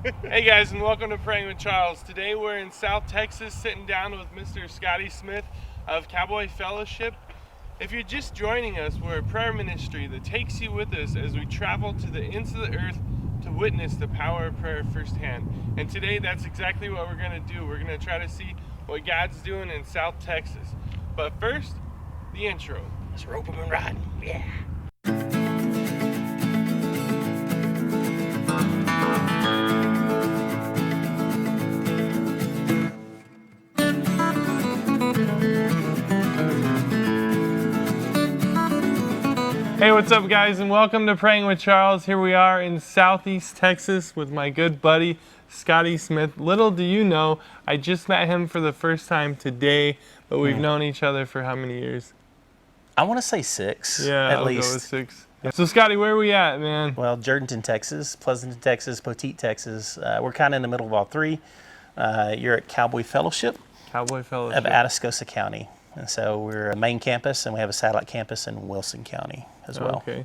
Hey guys, and welcome to Praying with Charles. Today we're in South Texas sitting down with Mr. Scotty Smith of Cowboy Fellowship. If you're just joining us, we're a prayer ministry that takes you with us as we travel to the ends of the earth to witness the power of prayer firsthand. And today that's exactly what we're going to do. We're going to try to see what God's doing in South Texas. But first, the intro. Let's rope them and ride. Yeah. Hey, what's up guys, and welcome to Praying with Charles. Here we are in Southeast Texas with my good buddy, Scotty Smith. Little do you know, I just met him for the first time today, but we've known each other for how many years? I want to say 6. Yeah, at I'll least. go with 6. Yeah. So Scotty, where are we at, man? Well, Jourdanton, Texas, Pleasanton, Texas, Poteet, Texas. We're kind of in the middle of all three. You're at Cowboy Fellowship Cowboy Fellowship. of Atascosa County. And so we're a main campus, and we have a satellite campus in Wilson County as well. Okay.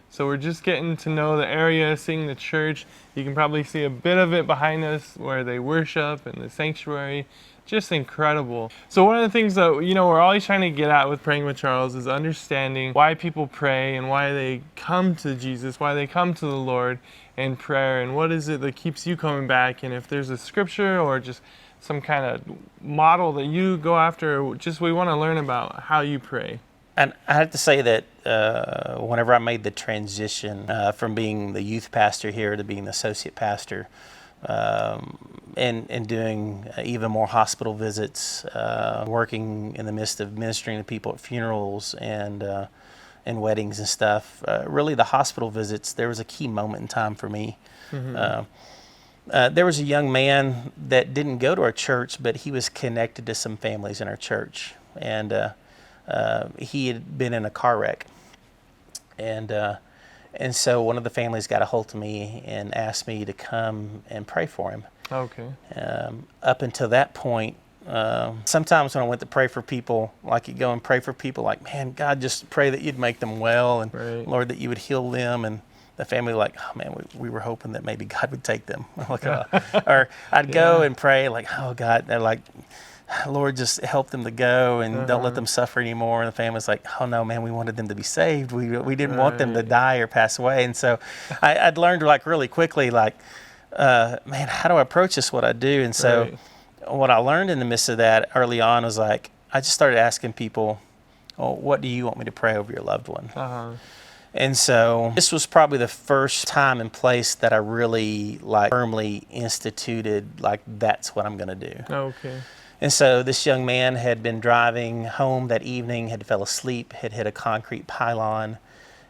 So we're just getting to know the area, seeing the church. You can probably see a bit of it behind us where they worship and the sanctuary. Just incredible. So one of the things that, we're always trying to get at with Praying with Charles is understanding why people pray and why they come to Jesus, why they come to the Lord in prayer, and what is it that keeps you coming back, and if there's a scripture or just some kind of model that you go after, just we want to learn about how you pray. And I have to say that whenever I made the transition from being the youth pastor here to being the associate pastor, and doing even more hospital visits, working in the midst of ministering to people at funerals and weddings and stuff, really the hospital visits, there was a key moment in time for me. Mm-hmm. There was a young man that didn't go to our church, but he was connected to some families in our church. And he had been in a car wreck. And so one of the families got a hold of me and asked me to come and pray for him. Okay. Up until that point, sometimes when I went to pray for people, like you go and pray for people like, man, God, just pray that you'd make them well, and right. Lord, that you would heal them. And the family like, oh man, we were hoping that maybe God would take them. Or I'd go and pray like, oh God, they're like, Lord, just help them to go and don't let them suffer anymore. And the family's like, oh no, man, we wanted them to be saved. We didn't want them to die or pass away. And so I'd learned like really quickly, like, man, how do I approach this, what I do? And so what I learned in the midst of that early on was like, I just started asking people, oh, what do you want me to pray over your loved one? And so this was probably the first time and place that I really like firmly instituted, like, that's what I'm going to do. Okay. And so this young man had been driving home that evening, had fell asleep, had hit a concrete pylon,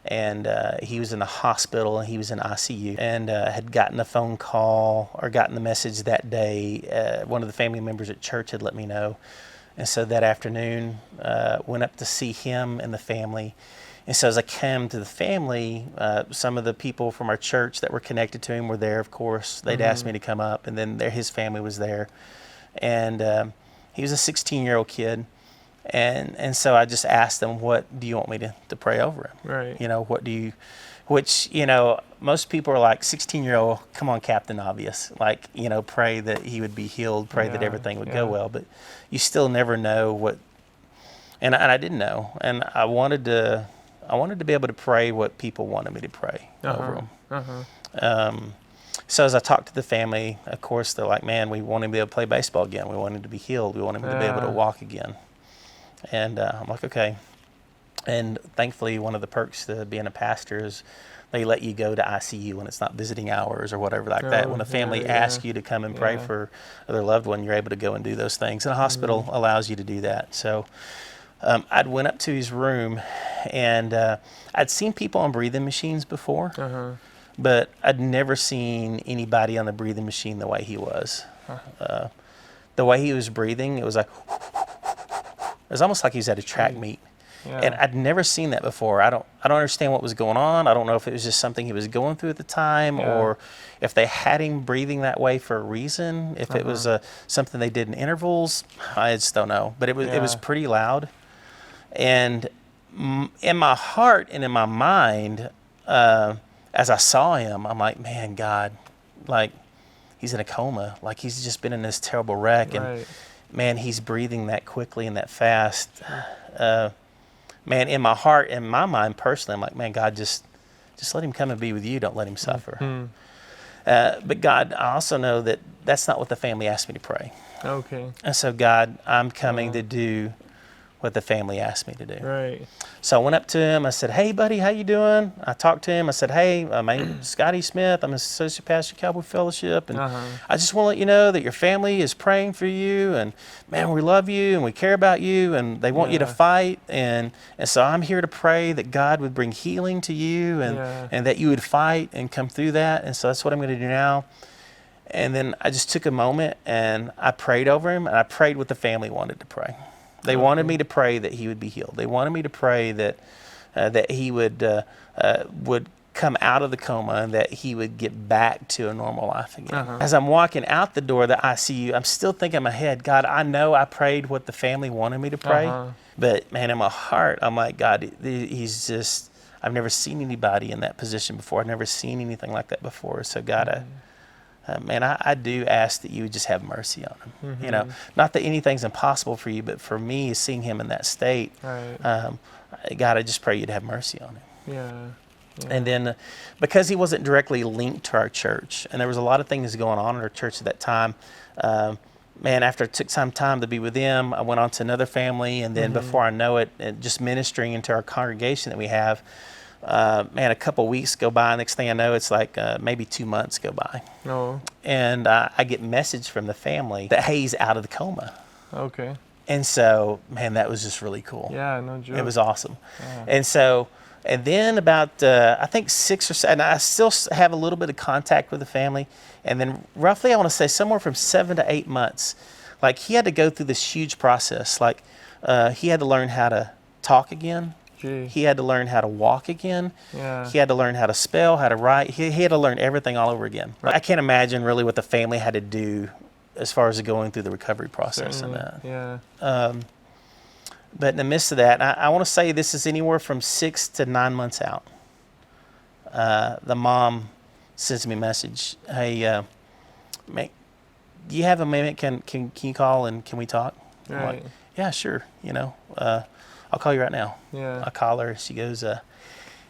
and he was in the hospital, and he was in ICU, and had gotten a phone call or gotten the message that day. One of the family members at church had let me know. And so that afternoon, went up to see him and the family. And so as I came to the family, some of the people from our church that were connected to him were there, of course. They'd asked me to come up, and then his family was there. And he was a 16-year-old kid. And so I just asked them, what do you want me to pray over him? Right. Which, most people are like, 16-year-old, come on, Captain Obvious. Like, pray that he would be healed, pray that everything would go well. But you still never know what, and I didn't know. And I wanted to be able to pray what people wanted me to pray over them. So as I talked to the family, of course, they're like, man, we want him to be able to play baseball again. We want him to be healed. We want him to be able to walk again. And I'm like, okay. And thankfully, one of the perks to being a pastor is they let you go to ICU when it's not visiting hours or whatever like that. When a family asks you to come and pray for their loved one, you're able to go and do those things. And a hospital allows you to do that. So I'd went up to his room, and I'd seen people on breathing machines before, but I'd never seen anybody on the breathing machine the way he was. The way he was breathing, it was like, it was almost like he was at a track meet. Yeah. And I'd never seen that before. I don't understand what was going on. I don't know if it was just something he was going through at the time, or if they had him breathing that way for a reason, if it was something they did in intervals. I just don't know. But it was pretty loud. And in my heart and in my mind, as I saw him, I'm like, man, God, like, he's in a coma. Like, he's just been in this terrible wreck. And, man, he's breathing that quickly and that fast. Man, in my heart, in my mind personally, I'm like, man, God, just let him come and be with you. Don't let him suffer. But God, I also know that that's not what the family asked me to pray. Okay. And so, God, I'm coming to do what the family asked me to do. Right. So I went up to him. I said, hey, buddy, how you doing? I talked to him. I said, hey, my name is Scotty Smith. I'm an associate pastor at Cowboy Fellowship. And I just want to let you know that your family is praying for you. And, man, we love you and we care about you. And they want you to fight. And so I'm here to pray that God would bring healing to you and that you would fight and come through that. And so that's what I'm going to do now. And then I just took a moment and I prayed over him. And I prayed what the family wanted to pray. They wanted me to pray that he would be healed. They wanted me to pray that that he would come out of the coma and that he would get back to a normal life again. As I'm walking out the door, the ICU, I'm still thinking in my head, God, I know I prayed what the family wanted me to pray, but man, in my heart, I'm like, God, he's just, I've never seen anybody in that position before. I've never seen anything like that before. So God, man, I do ask that you would just have mercy on him. You know, not that anything's impossible for you, but for me, seeing him in that state, God, I just pray you'd have mercy on him. And then because he wasn't directly linked to our church, and there was a lot of things going on in our church at that time, man, after I took some time to be with them, I went on to another family, and then before I know it, just ministering into our congregation that we have, man, a couple weeks go by. Next thing I know, it's like maybe 2 months go by. And I get a message from the family that hey, he's out of the coma. Okay. And so, man, that was just really cool. Yeah, no joke. It was awesome. And so, and then about, I think 6 or 7, I still have a little bit of contact with the family. And then roughly, I want to say somewhere from 7 to 8 months, like he had to go through this huge process. Like he had to learn how to talk again. He had to learn how to walk again. He had to learn how to spell, how to write. He had to learn everything all over again. I can't imagine really what the family had to do as far as going through the recovery process and that. But in the midst of that, I want to say this is anywhere from 6 to 9 months out. The mom sends me a message. Hey, man, do you have a minute? Can you call and can we talk? I'm like, yeah, sure. You know, I'll call you right now. I call her. She goes,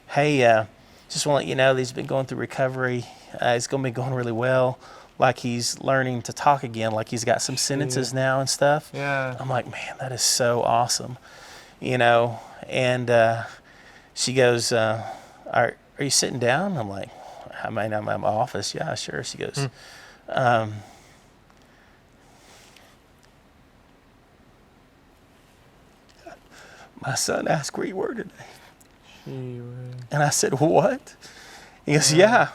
hey, just want to let you know that he's been going through recovery. It's going to be going really well. Like he's learning to talk again. Like he's got some sentences now and stuff. I'm like, man, that is so awesome. You know, and she goes, are you sitting down? I'm like, I mean, I'm in my office. Yeah, sure. She goes, my son asked where you were today. And I said, what? He goes, yeah.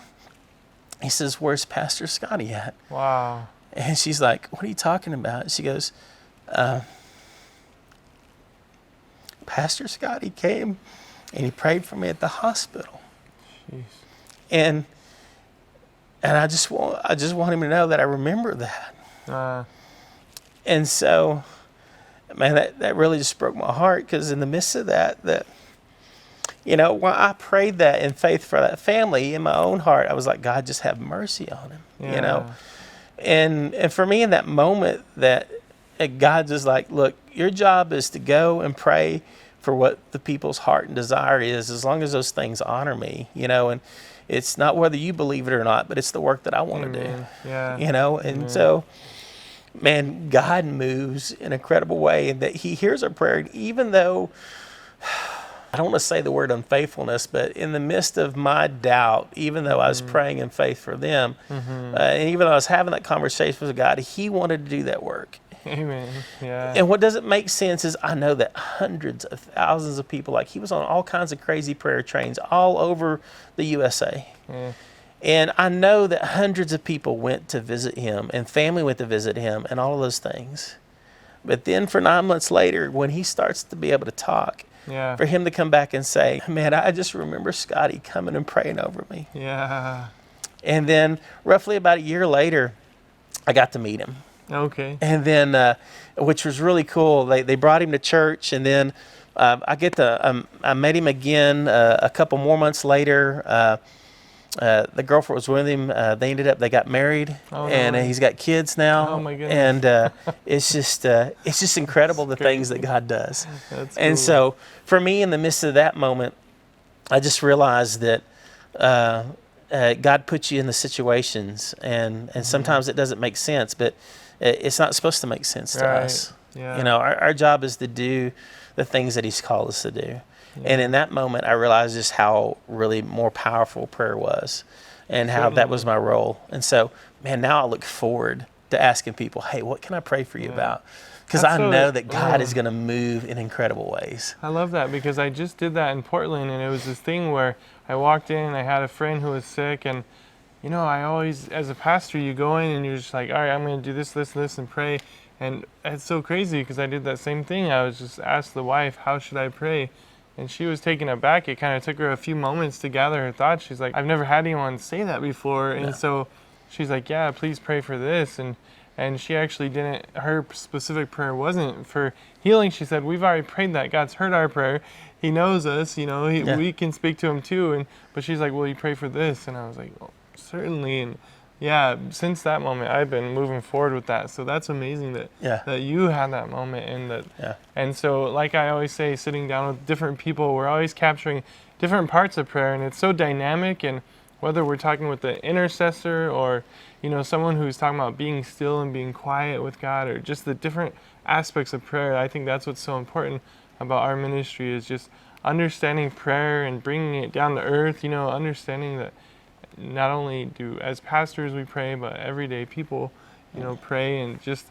He says, where's Pastor Scotty at? Wow. And she's like, what are you talking about? She goes, Pastor Scotty came and he prayed for me at the hospital. And I just want him to know that I remember that. And so, man, that really just broke my heart, because in the midst of that, you know, when I prayed that in faith for that family, in my own heart, I was like, God, just have mercy on him, you know? And for me in that moment, that God just like, look, your job is to go and pray for what the people's heart and desire is, as long as those things honor me, you know? And it's not whether you believe it or not, but it's the work that I want to do, you know? And so, man, God moves in an incredible way, and that he hears our prayer, even though, I don't want to say the word unfaithfulness, but in the midst of my doubt, even though I was praying in faith for them, and even though I was having that conversation with God, he wanted to do that work. Amen. Yeah. And what doesn't make sense is I know that hundreds of thousands of people, like he was on all kinds of crazy prayer trains all over the USA. And I know that hundreds of people went to visit him, and family went to visit him, and all of those things. But then for 9 months later, when he starts to be able to talk, for him to come back and say, man, I just remember Scotty coming and praying over me. And then roughly about a year later, I got to meet him. And then, which was really cool, they brought him to church, and then I met him again a couple more months later. the girlfriend was with him. They got married, and no. he's got kids now. Oh my goodness. And it's just incredible the things that God does. That's And cool. so for me, in the midst of that moment, I just realized that God puts you in the situations, and sometimes it doesn't make sense, but it's not supposed to make sense to us. Yeah. You know, our job is to do the things that He's called us to do. And in that moment, I realized just how really more powerful prayer was, and how that was my role. And so, man, now I look forward to asking people, hey, what can I pray for you about? Because I know that God is going to move in incredible ways. I love that, because I just did that in Portland, and it was this thing where I walked in and I had a friend who was sick, and you know, I always, as a pastor, you go in and you're just like, all right, I'm going to do this, this, this, and pray. And it's so crazy, because I did that same thing. I was just asked the wife, how should I pray? And she was taken aback. It kind of took her a few moments to gather her thoughts. She's like, I've never had anyone say that before. And so she's like, yeah, please pray for this. And she actually didn't, her specific prayer wasn't for healing. She said, we've already prayed that. God's heard our prayer. He knows us, you know, we can speak to him too. But she's like, will you pray for this? And I was like, well, certainly. And yeah, since that moment, I've been moving forward with that. So that's amazing that you had that moment, and so, like I always say, sitting down with different people, we're always capturing different parts of prayer, and it's so dynamic. And whether we're talking with the intercessor, or you know, someone who's talking about being still and being quiet with God, or just the different aspects of prayer, I think that's what's so important about our ministry, is just understanding prayer and bringing it down to earth. You know, understanding that not only do as pastors we pray, but everyday people, you know, pray, and just,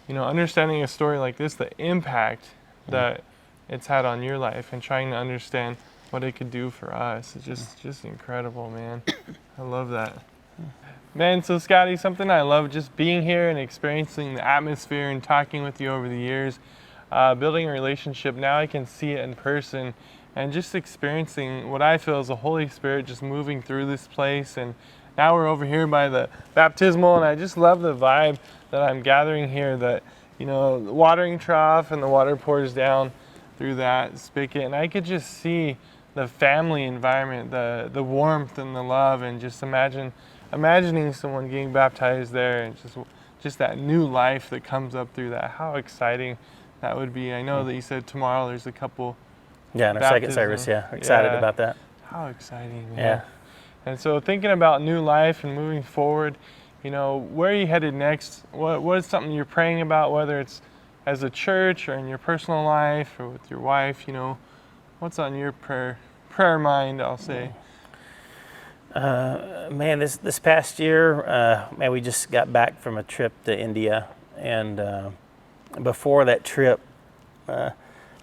you know, understanding a story like this, the impact that it's had on your life, and trying to understand what it could do for us. It's just incredible, man. I love that. Man, so Scotty, something I love just being here and experiencing the atmosphere and talking with you over the years, building a relationship. Now I can see it in person, and just experiencing what I feel is the Holy Spirit just moving through this place. And now we're over here by the baptismal, and I just love the vibe that I'm gathering here, that, you know, the watering trough and the water pours down through that spigot, and I could just see the family environment, the warmth and the love, and just imagining someone getting baptized there, and just that new life that comes up through that. How exciting that would be. I know that you said tomorrow there's a couple. Yeah, in our second service, excited about that. How exciting, man. Yeah. And so thinking about new life and moving forward, you know, where are you headed next? What is something you're praying about, whether it's as a church or in your personal life or with your wife, you know, what's on your prayer mind, I'll say? Man, this past year, we just got back from a trip to India, and before that trip,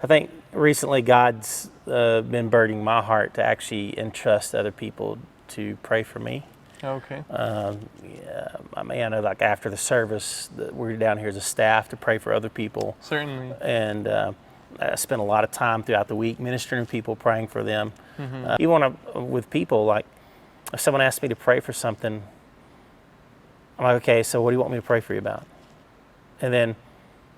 I think recently God's been burdening my heart to actually entrust other people to pray for me. Okay. I mean, I know, like after the service, we're down here as a staff to pray for other people. Certainly. And I spent a lot of time throughout the week ministering to people, praying for them. Even with people, like if someone asks me to pray for something, I'm like, okay, so what do you want me to pray for you about? And then,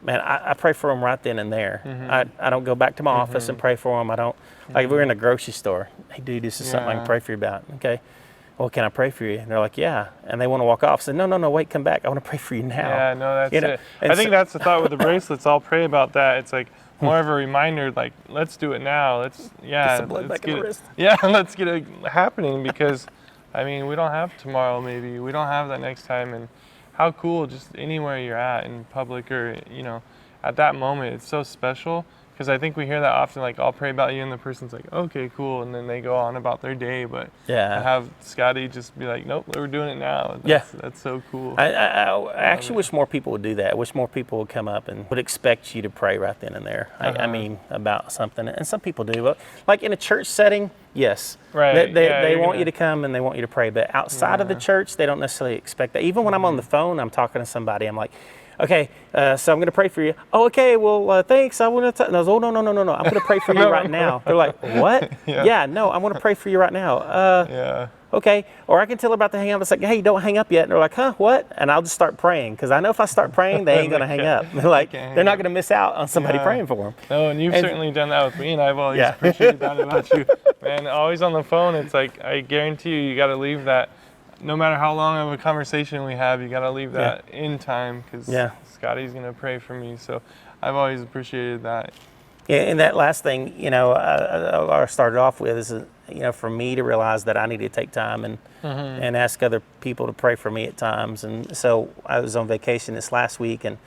man, I pray for them right then and there. I don't go back to my office and pray for them. I don't, like if we're in a grocery store, hey dude, this is something I can pray for you about. Okay, well, can I pray for you? And they're like, yeah. And they want to walk off. I say, no, wait, come back. I want to pray for you now. Yeah, no, that's it. I think that's the thought with the bracelets. I'll pray about that. It's like more of a reminder, like, let's do it now. Let's get it happening, because, I mean, we don't have tomorrow maybe. We don't have that next time. And how cool, just anywhere you're at in public, or, you know, at that moment, it's so special. Because I think we hear that often, like, I'll pray about you, and the person's like, okay, cool, and then they go on about their day. But I have Scotty just be like, nope, we're doing it now. That's so cool. I actually wish more people would do that. I wish more people would come up and would expect you to pray right then and there. I mean, about something. And some people do. But like in a church setting, yes. Right. They want you to come and they want you to pray. But outside of the church, they don't necessarily expect that. Even when I'm on the phone, I'm talking to somebody, I'm like, okay, so I'm going to pray for you. Oh, okay, well, thanks. I want to. No, no. I'm going to pray for you right now. They're like, what? No, I want to pray for you right now. okay. Or I can tell they're about to hang up. It's like, hey, don't hang up yet. And they're like, huh, what? And I'll just start praying, because I know if I start praying, they ain't going to hang up. Like, they're not going to miss out on somebody praying for them. No, and you've certainly done that with me, and I've always appreciated that about you. Man, always on the phone, it's like, I guarantee you got to leave that, no matter how long of a conversation we have, you got to leave that in time, because Scotty's going to pray for me. So I've always appreciated that. Yeah, and that last thing, I started off with is, for me to realize that I need to take time and ask other people to pray for me at times. And so I was on vacation this last week, and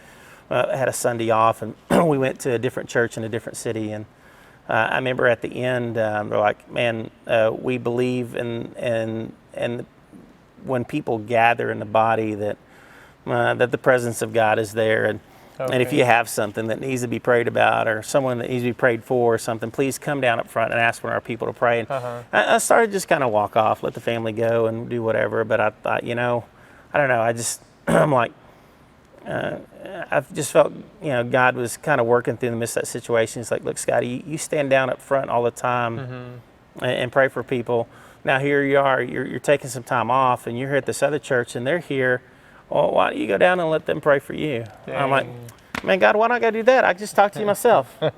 I had a Sunday off, and we went to a different church in a different city. And I remember at the end, they're like, man, we believe in when people gather in the body that the presence of God is there. And if you have something that needs to be prayed about, or someone that needs to be prayed for or something, please come down up front and ask for our people to pray. And I started just kind of walk off, let the family go and do whatever. But I thought, I don't know. I'm like, I've just felt, God was kind of working through the midst of that situation. It's like, look, Scotty, you stand down up front all the time and pray for people. Now here you are, you're taking some time off, and you're here at this other church, and they're here. Well, why don't you go down and let them pray for you? Dang. I'm like, man, God, why don't I gotta do that? I just talk to you myself, I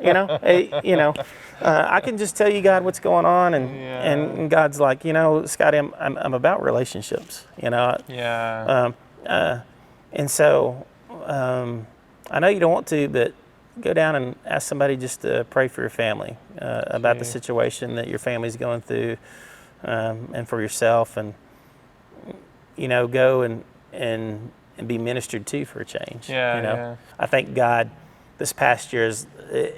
can just tell you, God, what's going on, and God's like, Scotty, I'm about relationships, And so I know you don't want to, but go down and ask somebody just to pray for your family about the situation that your family's going through, and for yourself, and go and be ministered to for a change. I thank God this past year is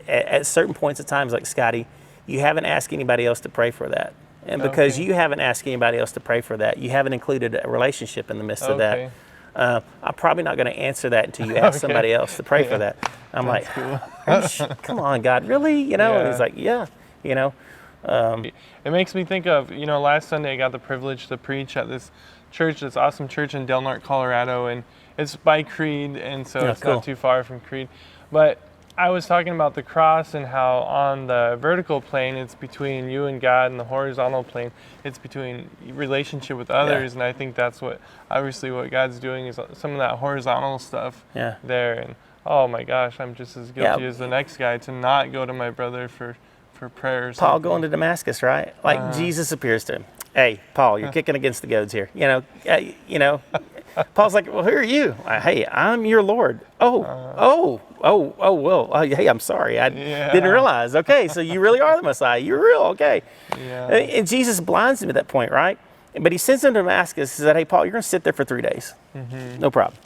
at certain points of times, like Scotty, you haven't asked anybody else to pray for that. And because you haven't asked anybody else to pray for that, you haven't included a relationship in the midst of that. I'm probably not going to ansser that until you ask somebody else to pray for that. I'm That's like, come on, God, really? And he's like, It makes me think of, last Sunday I got the privilege to preach at this awesome church in Del Norte, Colorado, and it's by Creed, and so it's not too far from Creed. But I was talking about the cross and how on the vertical plane it's between you and God, and the horizontal plane it's between relationship with others. And I think that's what God's doing is some of that horizontal stuff there. And oh my gosh, I'm just as guilty as the next guy to not go to my brother for prayers. Paul going to Damascus, right? Like Jesus appears to him. Hey, Paul, you're kicking against the goads here. Paul's like, well, who are you? Hey, I'm your Lord. Well, hey, I'm sorry. I didn't realize. Okay, so you really are the Messiah. You're real, okay. And Jesus blinds him at that point, right? But he sends him to Damascus and said, hey, Paul, you're going to sit there for 3 days. No problem.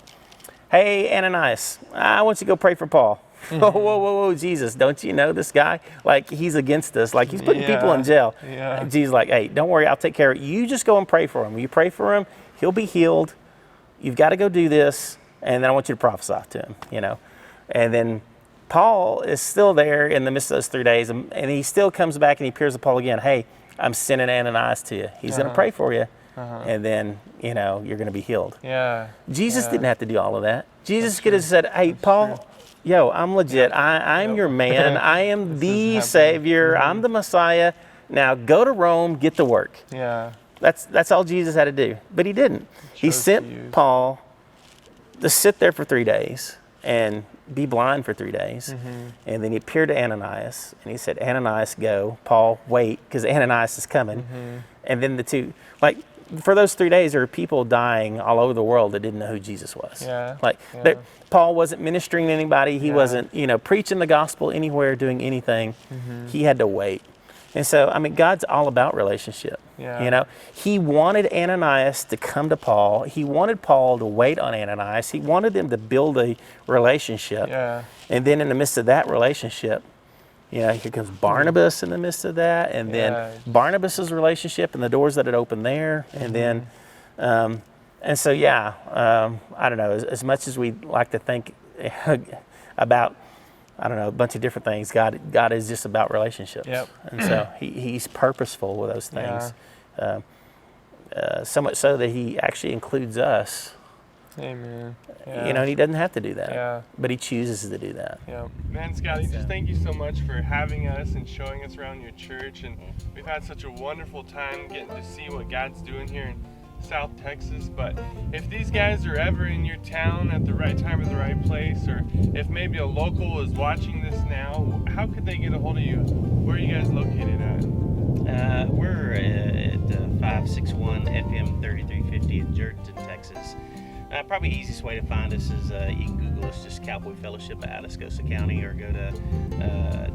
Hey, Ananias, I want you to go pray for Paul. Whoa, Jesus, don't you know this guy? Like, he's against us. Like, he's putting people in jail. Jesus like, hey, don't worry, I'll take care of it. You just go and pray for him. You pray for him, he'll be healed. You've got to go do this, and then I want you to prophesy to him, And then Paul is still there in the midst of those 3 days, and he still comes back and he appears to Paul again. Hey, I'm sending Ananias to you. He's going to pray for you, and then, you're going to be healed. Jesus didn't have to do all of that. Jesus could have said, hey, Paul, yo, I'm legit. I'm your man. I am the Savior. I'm the Messiah. Now go to Rome, get to work. That's all Jesus had to do. But he didn't. He sent Paul to sit there for 3 days and be blind for 3 days. And then he appeared to Ananias, and he said, Ananias, go. Paul, wait, because Ananias is coming. And then the two, for those 3 days, there were people dying all over the world that didn't know who Jesus was. Paul wasn't ministering to anybody. He wasn't, preaching the gospel anywhere, doing anything. He had to wait. And so, God's all about relationship. He wanted Ananias to come to Paul. He wanted Paul to wait on Ananias. He wanted them to build a relationship. And then in the midst of that relationship, here comes Barnabas in the midst of that, and then Barnabas's relationship and the doors that had opened there, and then, and so I don't know. As much as we like to think about, a bunch of different things, God is just about relationships, and so He's purposeful with those things, so much so that He actually includes us Amen. You know, and he doesn't have to do that. Yeah. But he chooses to do that. Yeah. Man, Scotty, just thank you so much for having us and showing us around your church. And we've had such a wonderful time getting to see what God's doing here in South Texas. But if these guys are ever in your town at the right time or the right place, or if maybe a local is watching this now, how could they get a hold of you? Where are you guys located at? We're at 561 FM 3350 in Jourdanton, Texas. Probably the easiest way to find us is you can Google us, just Cowboy Fellowship at Atascosa County, or go to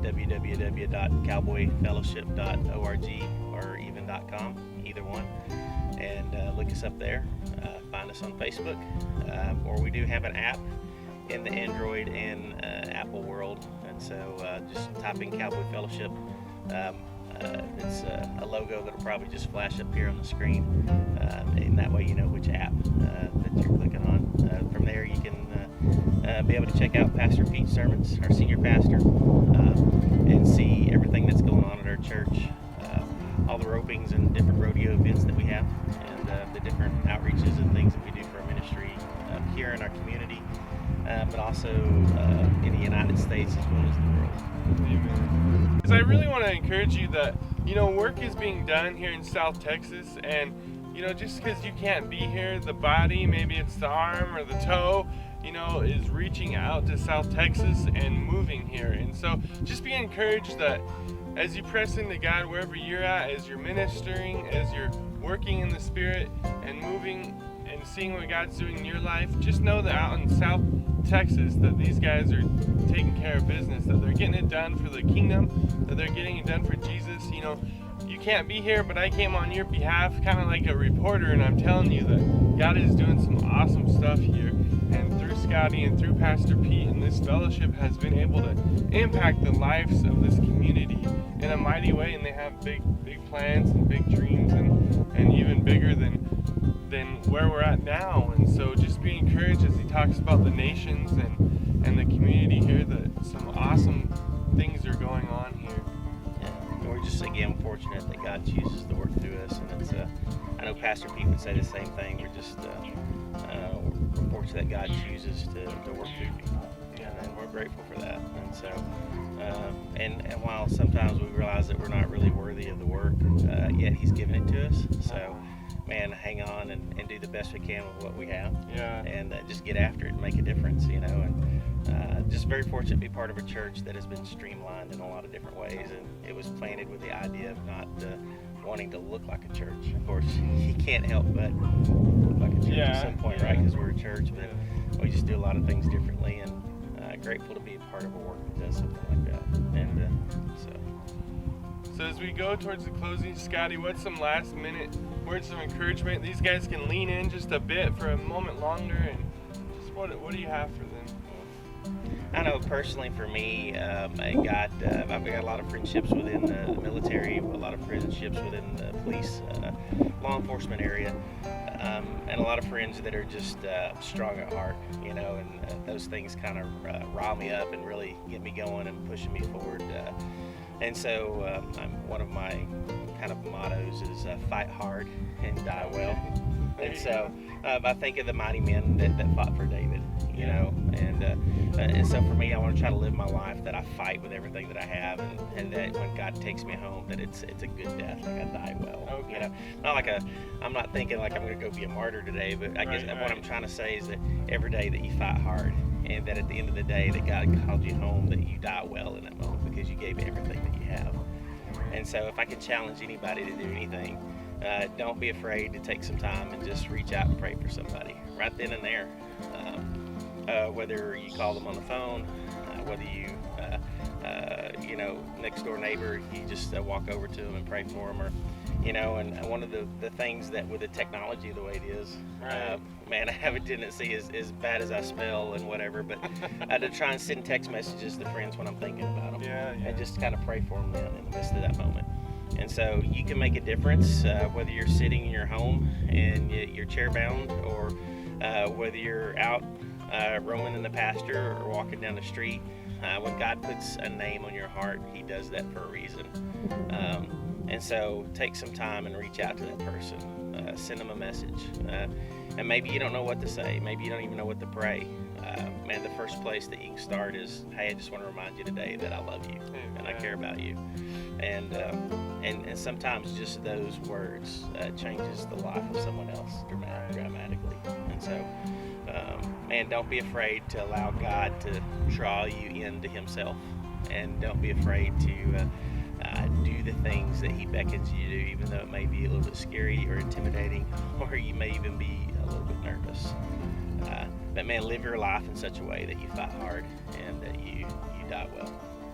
www.cowboyfellowship.org or even .com, either one, and look us up there. Find us on Facebook, or we do have an app in the Android and Apple world, and so just type in Cowboy Fellowship. It's a logo that'll probably just flash up here on the screen, and that way you know which app that you're clicking on. From there you can be able to check out Pastor Pete's sermons, our senior pastor, and see everything that's going on at our church, all the ropings and different rodeo events that we have, and the different outreaches and things that we do for our ministry here in our community, but also in the United States as well as the world. Amen. Because I really want to encourage you that, you know, work is being done here in South Texas, and, you know, just because you can't be here, the body, maybe it's the arm or the toe, you know, is reaching out to South Texas and moving here. And so just be encouraged that as you press into God wherever you're at, as you're ministering, as you're working in the Spirit and moving and seeing what God's doing in your life, just know that out in South Texas that these guys are taking care of business, that they're getting it done for the kingdom, that they're getting it done for Jesus. You know, you can't be here, but I came on your behalf kind of like a reporter, and I'm telling you that God is doing some awesome stuff here. And through Scotty and through Pastor Pete, and this fellowship has been able to impact the lives of this community in a mighty way, and they have big plans and big dreams, and even bigger than where we're at now. And so just be encouraged as he talks about the nations and the community here, that some awesome things are going on here. Yeah, we're just again fortunate that God chooses to work through us, and it's I know Pastor Pete would say the same thing. We're just we're fortunate that God chooses to work through people, and we're grateful for that. And so and while sometimes we realize that we're not really worthy of the work, yet he's given it to us. So man, hang on and do the best we can with what we have. Yeah. And just get after it and make a difference, you know. And just very fortunate to be part of a church that has been streamlined in a lot of different ways. And it was planted with the idea of not wanting to look like a church. Of course, you can't help but look like a church at some point, right? Because we're a church, but we just do a lot of things differently. And grateful to be a part of a work that does something like that. And So as we go towards the closing, Scotty, what's some last minute words of encouragement? These guys can lean in just a bit for a moment longer, and just what do you have for them? I know personally for me, I've got a lot of friendships within the military, a lot of friendships within the police, law enforcement area, and a lot of friends that are just strong at heart, you know, and those things kind of rile me up and really get me going and pushing me forward. And so one of my kind of mottos is fight hard and die well. And so I think of the mighty men that fought for David, you know, and so for me, I want to try to live my life that I fight with everything that I have, and that when God takes me home, that it's a good death, like I die well. Okay. You know, not like I'm not thinking like I'm going to go be a martyr today, but I guess what I'm trying to say is that every day that you fight hard, and that at the end of the day that God called you home, that you die well in that moment because you gave everything that you have. And so if I can challenge anybody to do anything, don't be afraid to take some time and just reach out and pray for somebody right then and there. Whether you call them on the phone, whether you, you know, next door neighbor, you just walk over to them and pray for them, or, you know, and one of the things that with the technology the way it is, man, I have a tendency, as bad as I spell and whatever, but to try and send text messages to friends when I'm thinking about them, and just kind of pray for them then in the midst of that moment. And so you can make a difference, whether you're sitting in your home and you're chair bound, or whether you're out roaming in the pasture or walking down the street. When God puts a name on your heart, he does that for a reason. And so take some time and reach out to that person. Send them a message. And maybe you don't know what to say. Maybe you don't even know what to pray. Man, the first place that you can start is, hey, I just want to remind you today that I love you and I care about you. And sometimes just those words changes the life of someone else dramatically. And so, man, don't be afraid to allow God to draw you into Himself, and don't be afraid to do the things that He beckons you to do, even though it may be a little bit scary or intimidating, or you may even be a little bit nervous. But man, live your life in such a way that you fight hard and that you die well.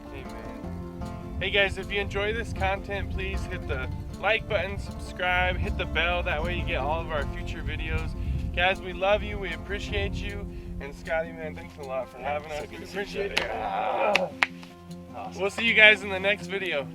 Amen. Hey guys, if you enjoy this content, please hit the like button, subscribe, hit the bell. That way you get all of our future videos. Guys, we love you. We appreciate you. And Scotty, man, thanks a lot for having us. We appreciate it. Awesome. We'll see you guys in the next video.